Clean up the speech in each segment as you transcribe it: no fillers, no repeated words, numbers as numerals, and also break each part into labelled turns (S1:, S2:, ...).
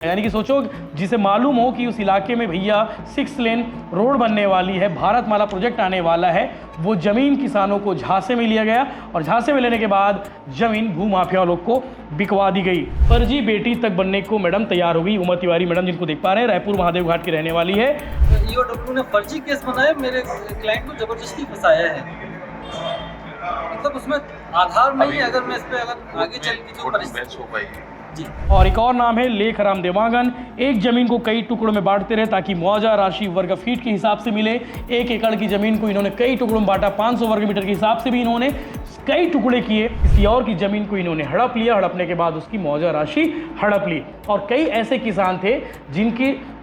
S1: यानी कि सोचो, जिसे मालूम हो कि उस इलाके में भैया 6 लेन रोड बनने वाली है, भारतमाला प्रोजेक्ट आने वाला है, वो ज़मीन किसानों को झांसे में लिया गया और झांसे में लेने के बाद ज़मीन भूमाफिया लोग को बिकवा दी गई। फर्जी बेटी तक बनने को मैडम तैयार हो गई। उमा तिवारी मैडम, जिनको देख पा रहे हैं, रायपुर महादेव घाट की रहने वाली है।
S2: ईओडब्ल्यू ने फर्जी केस बनाया, मेरे क्लाइंट को जबरदस्ती फंसाया है। मतलब उसमें आधार नहीं है। अगर मैं इस पे अगर आगे चल की जो परिस्थिति हो पाएगी जी।
S1: और एक और नाम है लेख राम देवांगन। एक जमीन को कई टुकड़ों में बांटते रहे ताकि मुआवजा राशि वर्ग फीट के हिसाब से मिले। 1 एकड़ की जमीन को इन्होंने कई टुकड़ों में बांटा, 500 वर्ग मीटर के हिसाब से भी इन्होंने कई टुकड़े किए। किसी और की जमीन को इन्होंने हड़प लिया, हड़पने के बाद उसकी मुआवजा राशि हड़प ली। और कई ऐसे किसान थे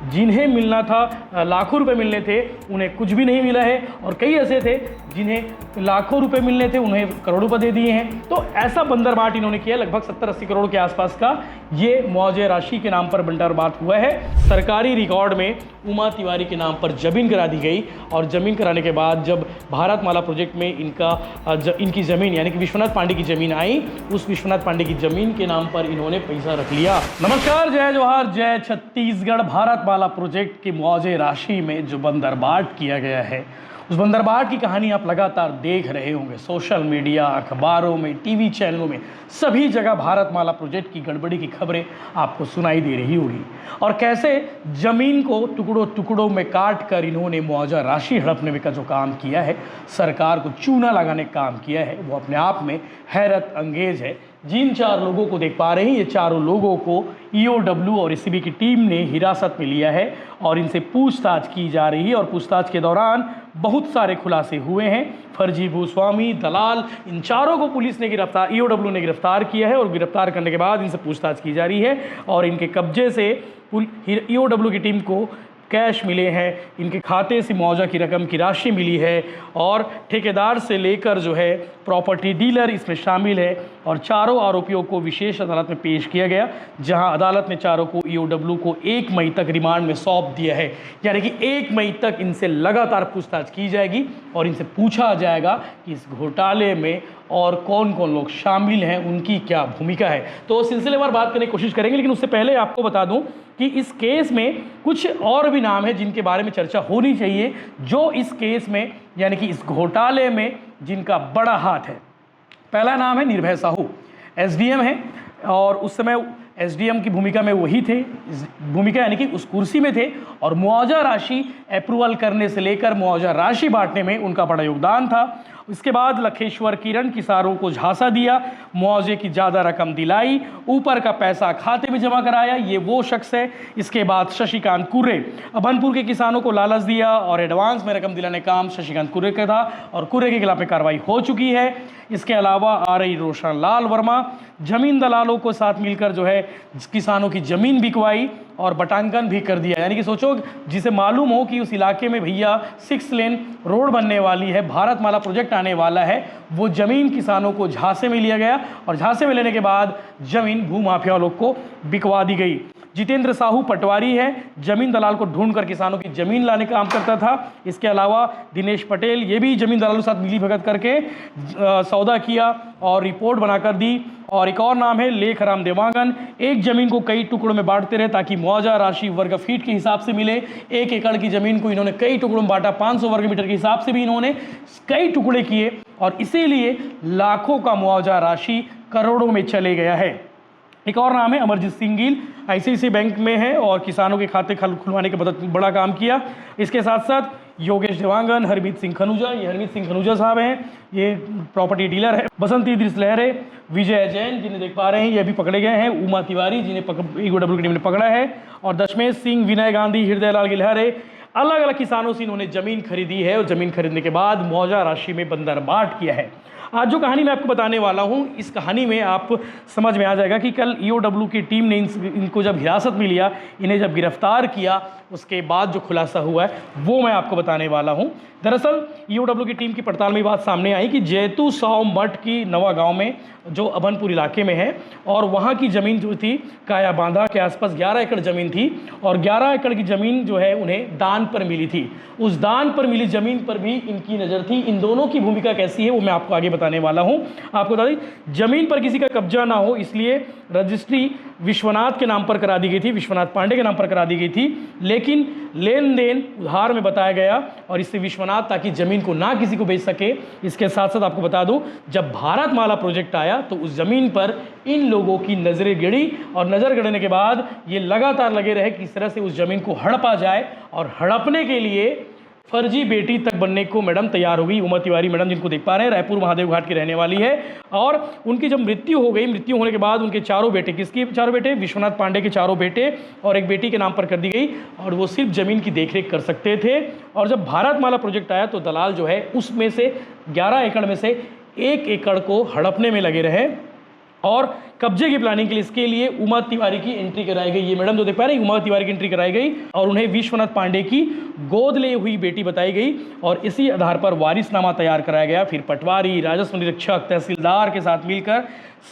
S1: जिन्हें मिलना था लाखों रुपए मिलने थे, उन्हें कुछ भी नहीं मिला है। और कई ऐसे थे जिन्हें लाखों रुपए मिलने थे, उन्हें करोड़ों रुपए दे दिए हैं। तो ऐसा बंदरबाट इन्होंने किया। लगभग 70-80 करोड़ के आसपास का ये मुआवजे राशि के नाम पर बंदरबाट हुआ है। सरकारी रिकॉर्ड में उमा तिवारी के नाम पर जमीन करा दी गई और जमीन कराने के बाद जब भारतमाला प्रोजेक्ट में इनकी ज़मीन यानी कि विश्वनाथ पांडे की ज़मीन आई, उस विश्वनाथ पांडे की ज़मीन के नाम पर इन्होंने पैसा रख लिया। नमस्कार, जय जवाहर, जय छत्तीसगढ़। भारतमाला प्रोजेक्ट की मुआवजे राशि में जो बंदरबाट किया गया है, उस बंदरबाट की कहानी आप लगातार देख रहे होंगे। सोशल मीडिया, अखबारों में, टीवी चैनलों में, सभी जगह भारतमाला प्रोजेक्ट की गड़बड़ी की खबरें आपको सुनाई दे रही होगी। और कैसे ज़मीन को टुकड़ों टुकड़ों में काट कर इन्होंने मुआवजा राशि हड़पने का जो काम किया है, सरकार को चूना लगाने का काम किया है, वो अपने आप में हैरत अंगेज है। जिन 4 लोगों को देख पा रहे हैं, ये चारों लोगों को ईओडब्ल्यू और एसीबी की टीम ने हिरासत में लिया है और इनसे पूछताछ की जा रही है। और पूछताछ के दौरान बहुत सारे खुलासे हुए हैं। फर्जी भूस्वामी, दलाल, इन चारों को पुलिस ने ईओडब्ल्यू ने गिरफ्तार किया है और गिरफ्तार करने के बाद इनसे पूछताछ की जा रही है। और इनके कब्जे से ईओडब्ल्यू की टीम को कैश मिले हैं, इनके खाते से मुआवजा की रकम की राशि मिली है और ठेकेदार से लेकर जो है प्रॉपर्टी डीलर इसमें शामिल है। और चारों आरोपियों को विशेष अदालत में पेश किया गया, जहां अदालत ने चारों को ईओडब्ल्यू को 1 मई तक रिमांड में सौंप दिया है। यानी कि 1 मई तक इनसे लगातार पूछताछ की जाएगी और इनसे पूछा जाएगा कि इस घोटाले में और कौन कौन लोग शामिल हैं, उनकी क्या भूमिका है। तो सिलसिलेवार बात करने की कोशिश करेंगे, लेकिन उससे पहले आपको बता दूं कि इस केस में कुछ और भी नाम है जिनके बारे में चर्चा होनी चाहिए, जो इस केस में यानी कि इस घोटाले में जिनका बड़ा हाथ है। पहला नाम है निर्भय साहू, एसडीएम है और उस समय एसडीएम की भूमिका में वही थे, भूमिका यानी कि उस कुर्सी में थे। और मुआवजा राशि अप्रूवल करने से लेकर मुआवजा राशि बांटने में उनका बड़ा योगदान था। इसके बाद लखेश्वर किरण किसानों को झांसा दिया, मुआवजे की ज़्यादा रकम दिलाई, ऊपर का पैसा खाते में जमा कराया, ये वो शख्स है। इसके बाद शशिकांत कुर्रे, अभनपुर के किसानों को लालच दिया और एडवांस में रकम दिलाने का काम शशिकांत कुर्रे का था और कुर्रे के खिलाफ कार्रवाई हो चुकी है। इसके अलावा आरई रोशन लाल वर्मा, जमीन दलालों को साथ मिलकर जो है किसानों की ज़मीन बिकवाई और बटांकन भी कर दिया। यानी कि सोचो, जिसे मालूम हो कि उस इलाके में भैया 6 लेन रोड बनने वाली है, भारतमाला प्रोजेक्ट आने वाला है, वो ज़मीन किसानों को झांसे में लिया गया और झांसे में लेने के बाद ज़मीन भूमाफिया लोग को बिकवा दी गई। जितेंद्र साहू पटवारी है, जमीन दलाल को ढूंढकर किसानों की जमीन लाने का काम करता था। इसके अलावा दिनेश पटेल, ये भी जमीन दलालों के साथ मिली भगत करके सौदा किया और रिपोर्ट बनाकर दी। और एक और नाम है लेख राम देवांगन। एक जमीन को कई टुकड़ों में बांटते रहे ताकि मुआवजा राशि वर्ग फीट के हिसाब से मिले। 1 एकड़ की जमीन को इन्होंने कई टुकड़ों में बांटा, 500 वर्ग मीटर के हिसाब से भी इन्होंने कई टुकड़े किए और इसीलिए लाखों का मुआवजा राशि करोड़ों में चले गया है। एक और नाम है अमरजीत सिंह गिल, आईसीआईसीआई बैंक में है और किसानों के खाते खुलवाने का बड़ा काम किया। इसके साथ साथ योगेश देवांगन, हरमीत सिंह खनूजा, ये हरमीत सिंह खनूजा साहब हैं, ये प्रॉपर्टी डीलर है। बसंती दृश्य लहरे, विजय जैन, जिन्हें देख पा रहे हैं, ये भी पकड़े गए हैं। उमा तिवारी, जिन्हें ईओडब्ल्यू की टीम ने पकड़ा है। और दशमेश सिंह, विनय गांधी, हृदय लाल गिलहरे, अलग अलग किसानों से इन्होंने ज़मीन खरीदी है और ज़मीन खरीदने के बाद मुआवजा राशि में बंदरबाट किया है। आज जो कहानी मैं आपको बताने वाला हूं, इस कहानी में आप समझ में आ जाएगा कि कल ईओडब्ल्यू की टीम ने इनको जब हिरासत में लिया, इन्हें जब गिरफ्तार किया, उसके बाद जो खुलासा हुआ है वो मैं आपको बताने वाला हूं। दरअसल ईओडब्ल्यू की टीम की पड़ताल में बात सामने आई कि जैतू साव मठ की नवा गांव में, जो अभनपुर इलाके में है, और वहां की ज़मीन जो थी काया बांधा के आसपास 11 एकड़ ज़मीन थी और 11 एकड़ की ज़मीन जो है उन्हें दान पर मिली थी। उस दान पर मिली ज़मीन पर भी इनकी नज़र थी। इन दोनों की भूमिका कैसी है वो मैं आपको आगे बताने वाला हूं। आपको बता दें जमीन पर किसी का कब्जा ना हो इसलिए रजिस्ट्री विश्वनाथ के नाम पर करा दी गई थी, विश्वनाथ पांडे के नाम पर करा दी गई थी, लेकिन लेन देन उधार में बताया गया और इससे विश्वनाथ ताकि जमीन को ना किसी को बेच सके। इसके साथ साथ आपको बता दूं जब भारतमाला प्रोजेक्ट आया तो उस जमीन पर इन लोगों की नजरें गिड़ी और नजर गिरने के बाद ये लगातार लगे रहे कि किस तरह से उस जमीन को हड़पा जाए और हड़पने के लिए फर्जी बेटी तक बनने को मैडम तैयार हो गई। उमा तिवारी मैडम जिनको देख पा रहे हैं रायपुर महादेव घाट की रहने वाली है और उनकी जब मृत्यु हो गई, मृत्यु होने के बाद उनके चारों बेटे, किसके चारों बेटे, विश्वनाथ पांडे के चारों बेटे और एक बेटी के नाम पर कर दी गई और वो सिर्फ जमीन की देखरेख कर सकते थे। और जब भारतमाला प्रोजेक्ट आया तो दलाल जो है उसमें से 11 एकड़ में से 1 एकड़ को हड़पने में लगे रहे और कब्जे की प्लानिंग के लिए इसके लिए उमा तिवारी की एंट्री कराई गई। ये मैडम जो देख पा रहे हैं उमा तिवारी की एंट्री कराई गई और उन्हें विश्वनाथ पांडे की गोद ले हुई बेटी बताई गई और इसी आधार पर वारिसनामा तैयार कराया गया। फिर पटवारी, राजस्व निरीक्षक, तहसीलदार के साथ मिलकर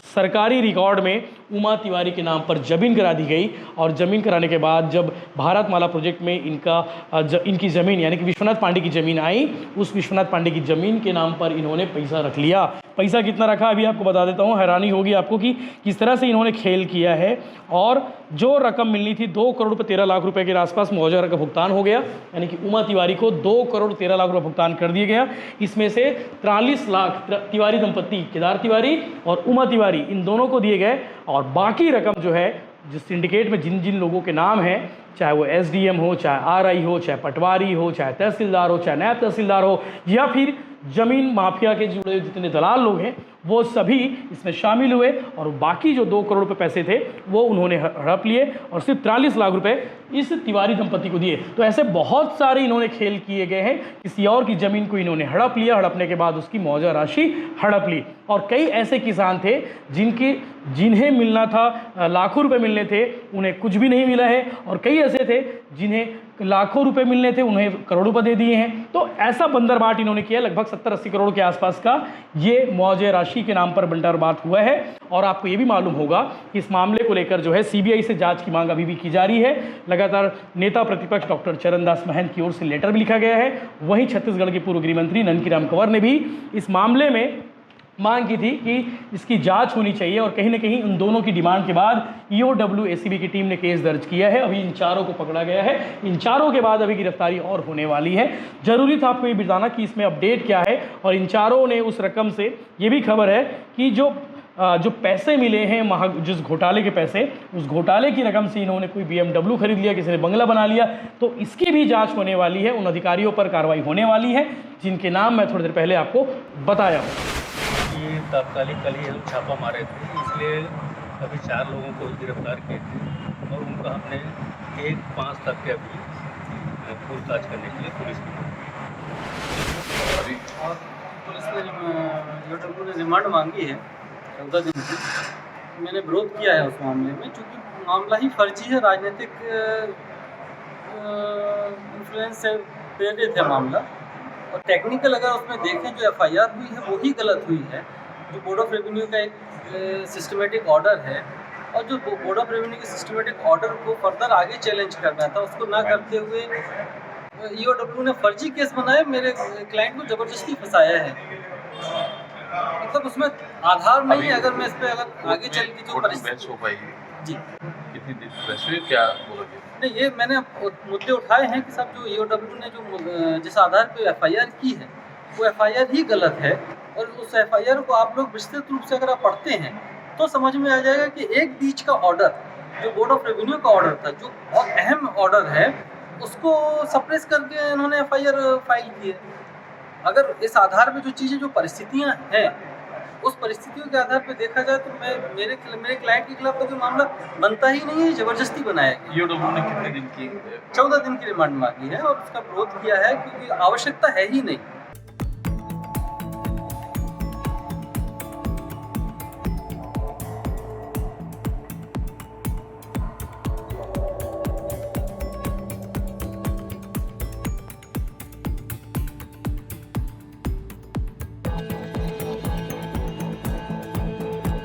S1: सरकारी रिकॉर्ड में उमा तिवारी के नाम पर जमीन करा दी गई और जमीन कराने के बाद जब भारतमाला प्रोजेक्ट में इनकी ज़मीन यानी कि विश्वनाथ पांडे की ज़मीन आई, उस विश्वनाथ पांडे की ज़मीन के नाम पर इन्होंने पैसा रख लिया। पैसा कितना रखा अभी आपको बता देता हूँ, हैरानी होगी आपको कि किस तरह से इन्होंने खेल किया है। और जो रकम मिलनी थी 2 करोड़ 13 लाख रुपए के आसपास मुआवजा का भुगतान हो गया, यानी कि उमा तिवारी को 2 करोड़ 13 लाख रुपए भुगतान कर दिया गया। इसमें से 43 लाख तिवारी दंपत्ति केदार तिवारी और उमा तिवारी इन दोनों को दिए गए और बाकी रकम जो है जिस सिंडिकेट में जिन जिन लोगों के नाम हैं, चाहे वो एसडीएम हो, चाहे आरआई हो, चाहे पटवारी हो, चाहे तहसीलदार हो, चाहे नायब तहसीलदार हो या फिर जमीन माफिया के जुड़े जितने दलाल लोग हैं वो सभी इसमें शामिल हुए और बाकी जो 2 करोड़ रुपए पैसे थे वो उन्होंने हड़प लिए और सिर्फ 43 लाख रुपए इस तिवारी दंपति को दिए। तो ऐसे बहुत सारे इन्होंने खेल किए गए हैं। किसी और की ज़मीन को इन्होंने हड़प लिया, हड़पने के बाद उसकी मुआवजा राशि हड़प ली और कई ऐसे किसान थे जिन्हें मिलना था लाखों रुपए मिलने थे, उन्हें कुछ भी नहीं मिला है और कई ऐसे थे जिन्हें लाखों रुपए मिलने थे, उन्हें करोड़ों रुपए दे दिए हैं। तो ऐसा बंदरबाट इन्होंने किया, लगभग 70-80 करोड़ के आसपास का ये मुआवजे राशि के नाम पर बंदरबाट हुआ है। और आपको ये भी मालूम होगा कि इस मामले को लेकर जो है सीबीआई से जांच की मांग अभी भी की जा रही है। लगातार नेता प्रतिपक्ष डॉक्टर चरणदास महंत की ओर से लेटर भी लिखा गया है। वहीं छत्तीसगढ़ के पूर्व गृह मंत्री ननकीराम कंवर ने भी इस मामले में मांग की थी कि इसकी जांच होनी चाहिए और कहीं ना कहीं उन दोनों की डिमांड के बाद ईओडब्ल्यू एसीबी की टीम ने केस दर्ज किया है। अभी इन चारों को पकड़ा गया है, इन चारों के बाद अभी गिरफ्तारी और होने वाली है। जरूरी था आपको ये बताना कि इसमें अपडेट क्या है। और इन चारों ने उस रकम से, ये भी खबर है कि जो पैसे मिले हैं जिस घोटाले के पैसे, उस घोटाले की रकम से इन्होंने कोई BMW खरीद लिया, किसी ने बंगला बना लिया, तो इसकी भी जांच होने वाली है। उन अधिकारियों पर कार्रवाई होने वाली है जिनके नाम मैं थोड़ी देर पहले आपको बताया हूँ।
S3: ये तात्कालिक कल ही हम छापा मारे थे, इसलिए अभी 4 लोगों को गिरफ्तार किए थे और उनका हमने 1-5 तक के अभी पूछताछ करने के लिए पुलिस को
S2: और पुलिस ने ईओडब्ल्यू ने रिमांड मांगी है 14 दिन की। मैंने विरोध किया है उस मामले में, चूँकि मामला ही फर्जी है, राजनीतिक इन्फ्लुएंस से प्रेरित है मामला। और टेक्निकल अगर उसमें देखें जो एफआईआर हुई है वो ही गलत हुई है। जो बोर्ड ऑफ रेवेन्यू का एक सिस्टमेटिक ऑर्डर है और जो बोर्ड ऑफ रेवेन्यू के सिस्टमेटिक ऑर्डर को फर्दर आगे चैलेंज करना था, उसको ना करते हुए ईओडब्ल्यू ने फर्जी केस बनाया, मेरे क्लाइंट को ज़बरदस्ती फंसाया है। मतलब उसमें आधार नहीं है। अगर मैं इस पर अगर आगे चल के जो परिस्थिति
S4: हो पाएगी
S2: जी
S4: कितनी दिन क्या बोलोगे?
S2: नहीं, ये मैंने मुद्दे उठाए हैं कि सब जो ईओडब्ल्यू ने जो जिस आधार पे एफआईआर की है वो एफआईआर ही गलत है। और उस एफआईआर को आप लोग विस्तृत रूप से अगर आप पढ़ते हैं तो समझ में आ जाएगा कि एक बीच का ऑर्डर जो बोर्ड ऑफ रेवेन्यू का ऑर्डर था, जो बहुत अहम ऑर्डर है, उसको सप्रेस करके इन्होंने एफआईआर फाइल की है। अगर इस आधार पे जो चीज़ें, जो परिस्थितियाँ हैं, उस परिस्थितियों के आधार पे देखा जाए तो मेरे क्लाइंट के खिलाफ तो कोई मामला बनता ही नहीं है, ज़बरदस्ती बनाया गया।
S4: ईओडब्ल्यू ने कितने दिन की?
S2: 14 दिन की रिमांड मांगी है और उसका विरोध किया है क्योंकि आवश्यकता है ही नहीं।